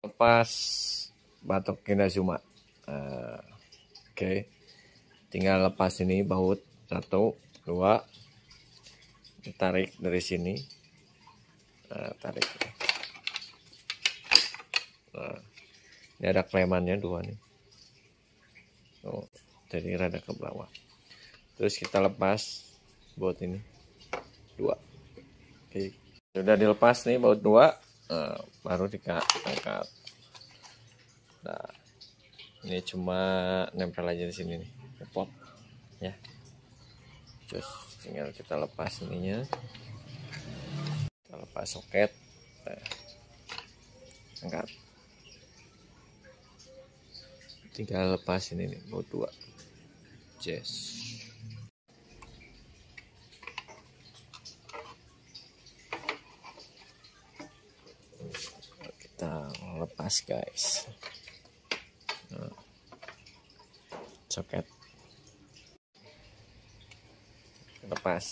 Lepas batok Inazuma. Oke. Tinggal lepas ini baut 1, 2. Ditarik dari sini. Tarik. Nah, ini ada klemannya 2 nih. Oh, jadi rada ke bawah. Terus kita lepas baut ini 2. Oke. Sudah dilepas nih baut 2. Baru diangkat. Nah, ini cuma nempel aja di sini nih, ngepot ya. Terus tinggal kita lepas ininya, kita lepas soket, angkat. Tinggal lepas ini nih baut 2. Yes. Kita lepas guys. Soket lepas.